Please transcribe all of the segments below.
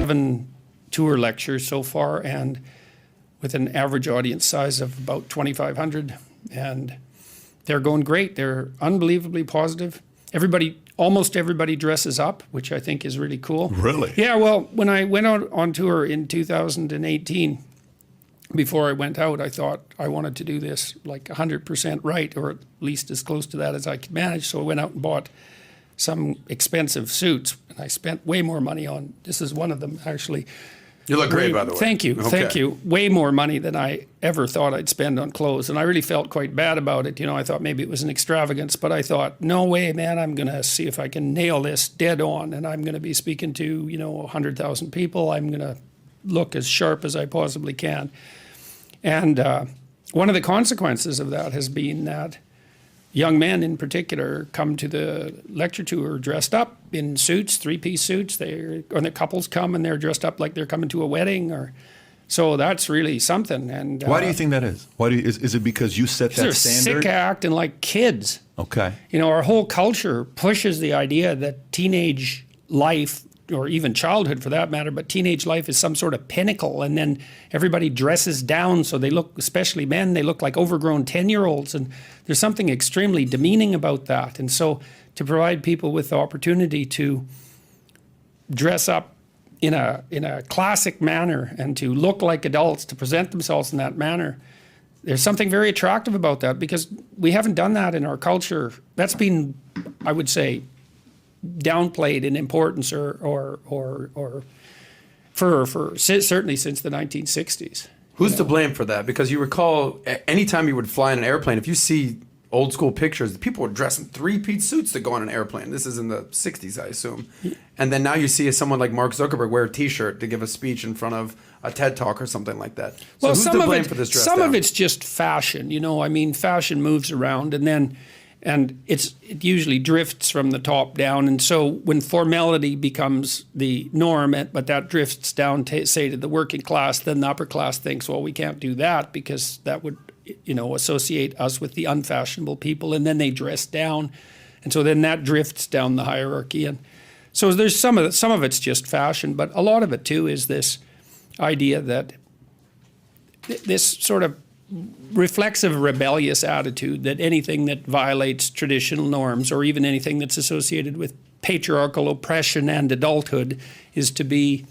11 tour lectures so far, and with an average audience size of about 2,500, and they're going great. They're unbelievably positive. Almost everybody dresses up, which I think is really cool. Really? Yeah, well, when I went out on tour in 2018, before I went out, I thought I wanted to do this like 100% right, or at least as close to that as I could manage. So I went out and bought some expensive suits, and I spent way more money on, this is one of them actually. You look great, by the way. Thank you, Okay. thank you. Way more money than I ever thought I'd spend on clothes, and I really felt quite bad about it. You know, I thought maybe it was an extravagance, but I thought, no way, man, I'm going to see if I can nail this dead on, and I'm going to be speaking to, 100,000 people. I'm going to look as sharp as I possibly can. And one of the consequences of that has been that young men in particular come to the lecture tour dressed up in suits, three-piece suits. Or the couples come and they're dressed up like they're coming to a wedding. So that's really something. And why do you think that is? Is it because you set that they're standard? Sick of acting like kids. Okay. Our whole culture pushes the idea that teenage life, or even childhood for that matter, but teenage life is some sort of pinnacle, and then everybody dresses down so they look, especially men, they look like overgrown 10-year-olds, and there's something extremely demeaning about that. And so to provide people with the opportunity to dress up in a classic manner and to look like adults, to present themselves in that manner, there's something very attractive about that, because we haven't done that in our culture. That's been, I would say, downplayed in importance or for certainly since the 1960s. Who's to blame for that? Because you recall, anytime you would fly in an airplane, if you see old school pictures, people were dressed in three-piece suits to go on an airplane. This is in the 60s, I assume. And then now you see someone like Mark Zuckerberg wear a T-shirt to give a speech in front of a TED Talk or something like that. So well, who's to blame for this dress some down? of it's just fashion. Fashion moves around, and it usually drifts from the top down. And so when formality becomes the norm, but that drifts down, say, to the working class, then the upper class thinks, well, we can't do that because that would, associate us with the unfashionable people. And then they dress down. And so then that drifts down the hierarchy. And so there's some of it's just fashion, but a lot of it too is this idea that this sort of reflexive, rebellious attitude that anything that violates traditional norms, or even anything that's associated with patriarchal oppression and adulthood, is to be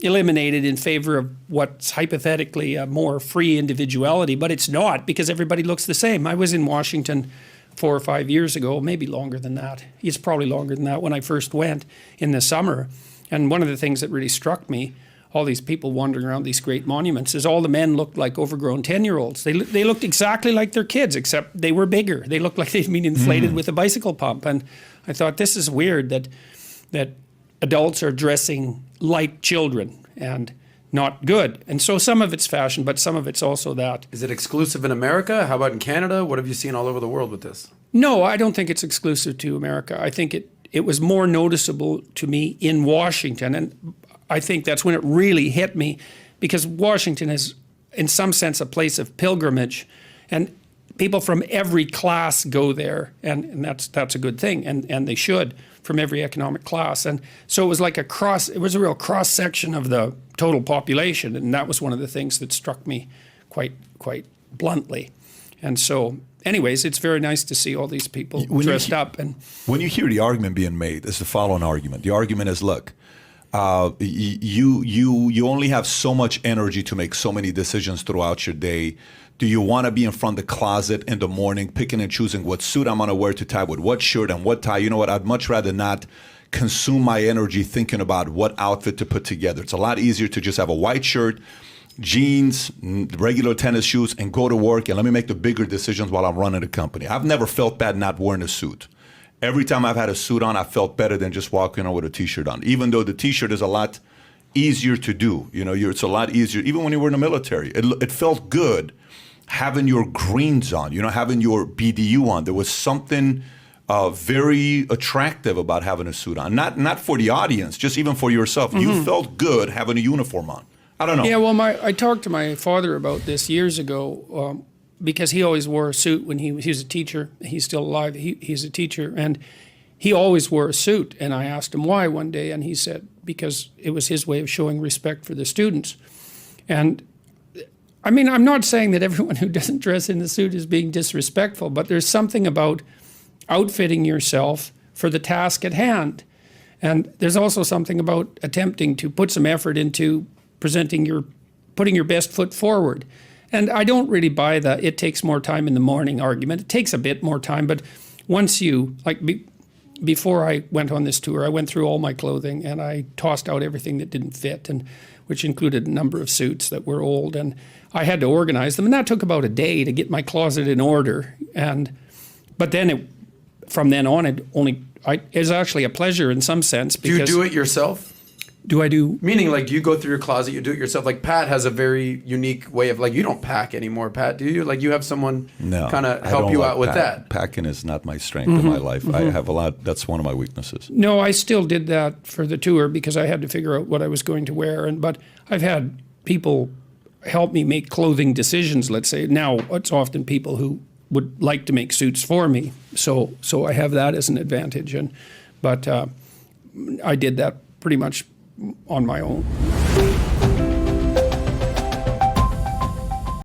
eliminated in favor of what's hypothetically a more free individuality. But it's not, because everybody looks the same. I was in Washington 4 or 5 years ago, maybe longer than that. It's probably longer than that, when I first went in the summer. And one of the things that really struck me, all these people wandering around these great monuments, is all the men looked like overgrown 10-year-olds. They looked exactly like their kids, except they were bigger. They looked like they'd been inflated with a bicycle pump. And I thought, this is weird that adults are dressing like children, and not good. And so some of it's fashion, but some of it's also that. Is it exclusive in America? How about in Canada? What have you seen all over the world with this? No, I don't think it's exclusive to America. I think it was more noticeable to me in Washington, and I think that's when it really hit me, because Washington is, in some sense, a place of pilgrimage, and people from every class go there, and that's a good thing, and they should, from every economic class. And so it was like it was a real cross section of the total population, and that was one of the things that struck me quite bluntly. And so, anyways, it's very nice to see all these people dressed up. And when you hear the argument being made, it's the following argument. The argument is, look, you only have so much energy to make so many decisions throughout your day. Do you want to be in front of the closet in the morning, picking and choosing what suit I'm going to wear to tie with what shirt and what tie? You know what? I'd much rather not consume my energy thinking about what outfit to put together. It's a lot easier to just have a white shirt, jeans, regular tennis shoes, and go to work, and let me make the bigger decisions while I'm running the company. I've never felt bad not wearing a suit. Every time I've had a suit on, I felt better than just walking on with a T-shirt on, even though the T-shirt is a lot easier to do. It's a lot easier, even when you were in the military. It felt good having your greens on, having your BDU on. There was something very attractive about having a suit on. Not for the audience, just even for yourself. Mm-hmm. You felt good having a uniform on. I don't know. Yeah, well, I talked to my father about this years ago, because he always wore a suit when he was a teacher. He's still alive. He's a teacher, and he always wore a suit. And I asked him why one day, and he said, because it was his way of showing respect for the students. And I mean, I'm not saying that everyone who doesn't dress in a suit is being disrespectful, but there's something about outfitting yourself for the task at hand. And there's also something about attempting to put some effort into putting your best foot forward. And I don't really buy the it takes more time in the morning argument. It takes a bit more time, but once you, before I went on this tour, I went through all my clothing and I tossed out everything that didn't fit, and which included a number of suits that were old, and I had to organize them, and that took about a day to get my closet in order. But then from then on, it was actually a pleasure in some sense. Do you do it yourself? Do I do? Meaning, like, do you go through your closet, you do it yourself? Like, Pat has a very unique way of, like, you don't pack anymore, Pat, do you? Like, you have someone kind of help you out with that? Packing is not my strength in my life. I have a lot. That's one of my weaknesses. No, I still did that for the tour because I had to figure out what I was going to wear. But I've had people help me make clothing decisions, let's say. Now, it's often people who would like to make suits for me. So I have that as an advantage. But I did that pretty much on my own.